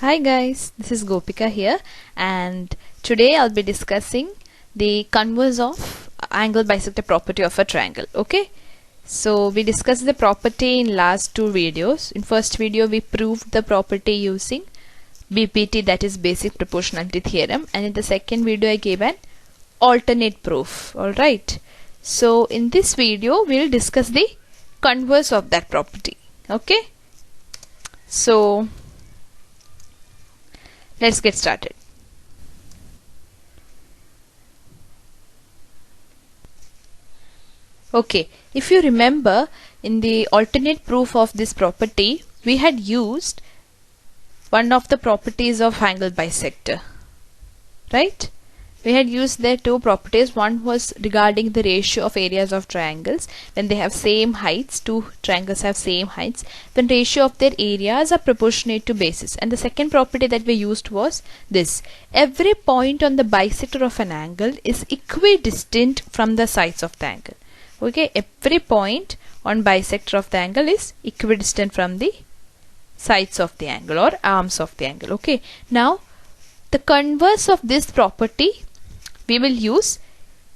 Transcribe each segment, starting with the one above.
Hi guys, this is Gopika here, and today I'll be discussing the converse of angle bisector property of a triangle. Okay, so we discussed the property in last two videos. In first video we proved the property using BPT, that is basic proportionality theorem, and in the second video I gave an alternate proof. Alright, so in this video we'll discuss the converse of that property. Okay, so let's get started. Okay, if you remember, in the alternate proof of this property we had used one of the properties of angle bisector, right? We had used their two properties. One was regarding the ratio of areas of triangles when they have same heights. Two triangles have same heights, then ratio of their areas are proportionate to bases. And the second property that we used was this: every point on the bisector of an angle is equidistant from the sides of the angle. Okay, every point on bisector of the angle is equidistant from the sides of the angle or arms of the angle. Okay, now the converse of this property we will use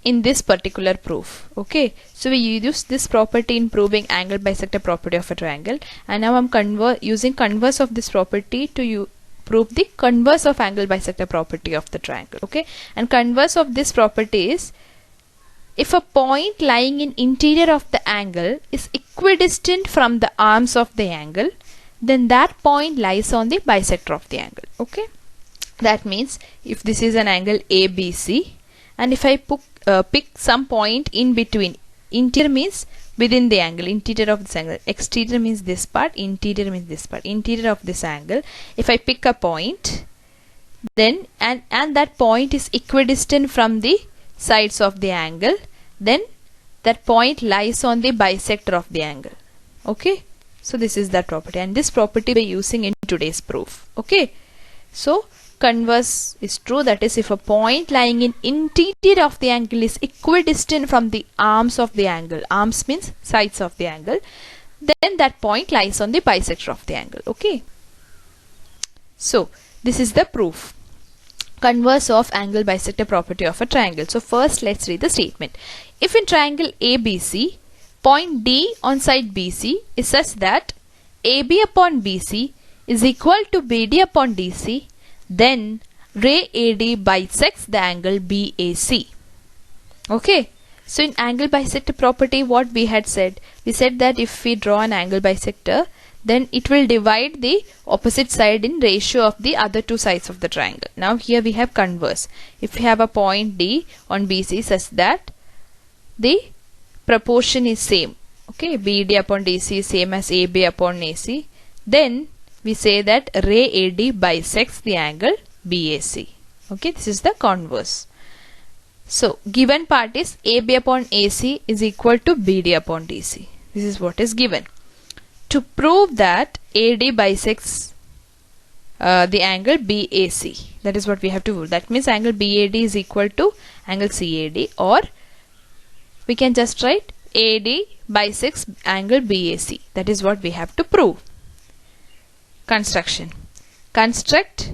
in this particular proof. Okay, so we use this property in proving angle bisector property of a triangle, and now I'm using converse of this property to prove the converse of angle bisector property of the triangle. Okay, and converse of this property is: if a point lying in interior of the angle is equidistant from the arms of the angle, then that point lies on the bisector of the angle. Okay, that means if this is an angle ABC, and if I pick some point in between, interior means within the angle, interior of this angle, exterior means this part, interior means this part, interior of this angle. If I pick a point, then and that point is equidistant from the sides of the angle, then that point lies on the bisector of the angle. Okay, so this is that property, and this property we are using in today's proof. Okay, so converse is true, that is, if a point lying in interior of the angle is equidistant from the arms of the angle, arms means sides of the angle, then that point lies on the bisector of the angle. Okay, so this is the proof, converse of angle bisector property of a triangle. So first let's read the statement. If in triangle ABC, point D on side BC is such that AB upon BC is equal to BD upon DC, then ray AD bisects the angle BAC. Okay, so in angle bisector property what we had said? We said that if we draw an angle bisector, then it will divide the opposite side in ratio of the other two sides of the triangle. Now here we have converse. If we have a point D on BC such that the proportion is same, okay, BD upon DC is same as AB upon AC, then we say that ray AD bisects the angle BAC. Okay, this is the converse. So given part is AB upon AC is equal to BD upon DC. This is what is given. To prove that AD bisects the angle BAC, that is what we have to prove. That means angle BAD is equal to angle CAD, or we can just write AD bisects angle BAC. That is what we have to prove. Construction. Construct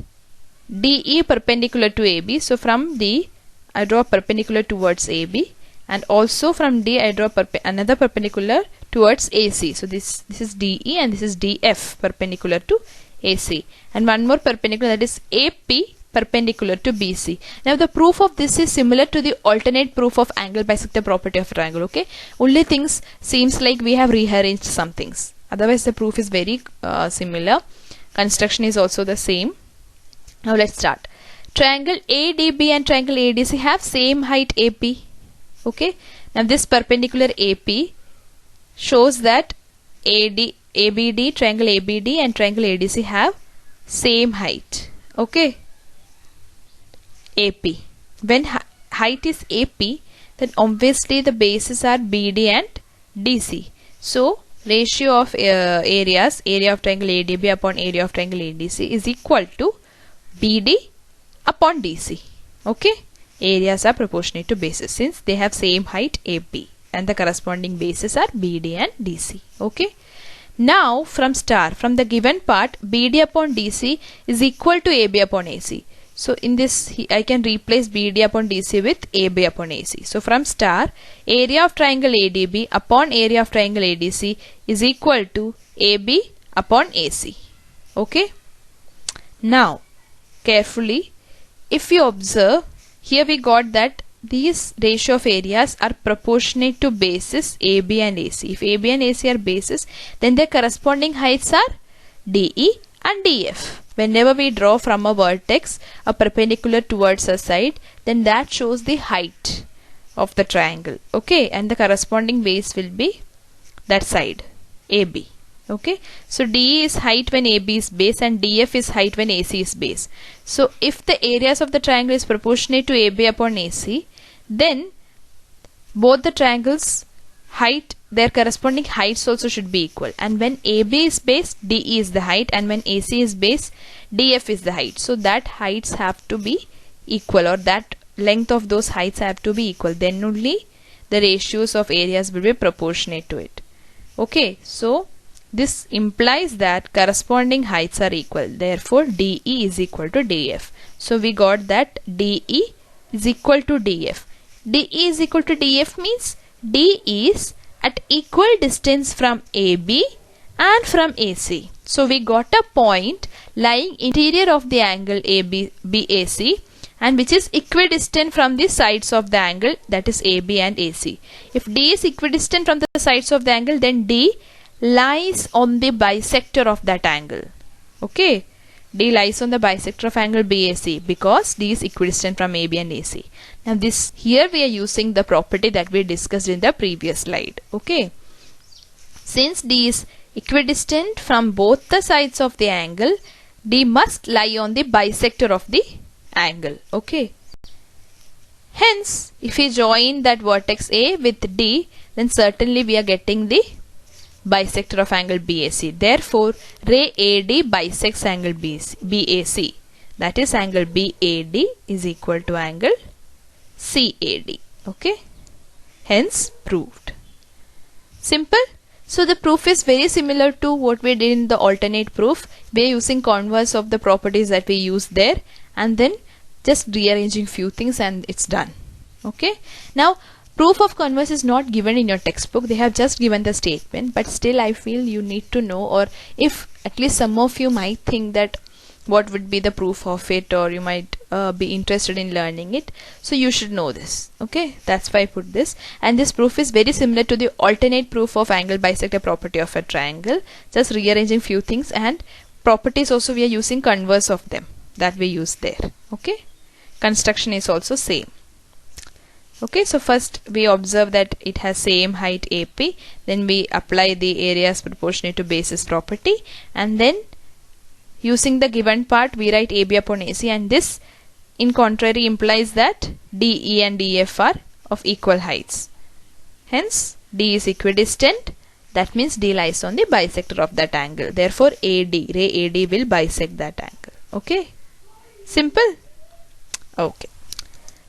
DE perpendicular to AB. So from D I draw perpendicular towards AB, and also from D I draw another perpendicular towards AC. So this is DE and this is DF perpendicular to AC, and one more perpendicular, that is AP perpendicular to BC. Now the proof of this is similar to the alternate proof of angle bisector property of triangle. Okay, only things seems like we have rearranged some things, otherwise the proof is very similar. Construction is also the same. Now let's start. Triangle ADB and triangle ADC have same height AP. Okay, now this perpendicular AP shows that ABD, triangle ABD and triangle ADC have same height. Okay, AP. When height is AP, then obviously the bases are BD and DC. So ratio of areas, area of triangle ADB upon area of triangle ADC is equal to BD upon DC. Okay, areas are proportionate to bases since they have same height AP, and the corresponding bases are BD and DC. Okay, Now from the given part, BD upon DC is equal to AB upon AC. So in this I can replace BD upon DC with AB upon AC. So from star, area of triangle ADB upon area of triangle ADC is equal to AB upon AC. Okay. Now carefully, if you observe, here we got that these ratio of areas are proportionate to bases AB and AC. If AB and AC are bases, then their corresponding heights are DE and DF. Whenever we draw from a vertex a perpendicular towards a side, then that shows the height of the triangle. Okay, and the corresponding base will be that side, AB. Okay, so DE is height when AB is base and DF is height when AC is base. So if the areas of the triangle is proportionate to AB upon AC, then both the triangles height, their corresponding heights also should be equal. And when AB is base, DE is the height, and when AC is base, DF is the height. So that heights have to be equal, or that length of those heights have to be equal. Then only the ratios of areas will be proportionate to it. Okay, so this implies that corresponding heights are equal. Therefore, DE is equal to DF. So we got that DE is equal to DF. DE is equal to DF means D is at equal distance from AB and from AC. So we got a point lying interior of the angle BAC and which is equidistant from the sides of the angle, that is AB and AC. If D is equidistant from the sides of the angle, then D lies on the bisector of that angle. Okay, D lies on the bisector of angle BAC because D is equidistant from AB and AC. Now this here we are using the property that we discussed in the previous slide. Okay, since D is equidistant from both the sides of the angle, D must lie on the bisector of the angle. Okay, hence if we join that vertex A with D, then certainly we are getting the bisector of angle BAC. Therefore, ray AD bisects angle BAC. That is, angle BAD is equal to angle CAD. Okay, hence proved. Simple. So the proof is very similar to what we did in the alternate proof. We are using converse of the properties that we used there and then just rearranging few things and it's done. Okay, now proof of converse is not given in your textbook. They have just given the statement, but still I feel you need to know, or if at least some of you might think that what would be the proof of it, or you might be interested in learning it, so you should know this. Okay, that's why I put this. And this proof is very similar to the alternate proof of angle bisector property of a triangle, just rearranging few things, and properties also we are using converse of them that we use there. Okay, construction is also same. Okay, so first we observe that it has same height AP, then we apply the areas proportionate to basis property, and then using the given part we write AB upon AC, and this in contrary implies that DE and DF are of equal heights. Hence D is equidistant, that means D lies on the bisector of that angle. Therefore AD, ray AD will bisect that angle. Okay, simple. Okay.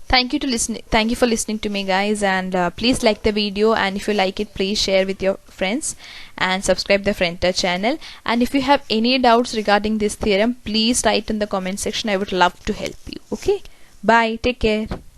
Thank you for listening to me, guys, and please like the video, and if you like it, please share with your friends and subscribe the Friendtouch channel. And if you have any doubts regarding this theorem, please write in the comment section. I would love to help you. Okay, bye, take care.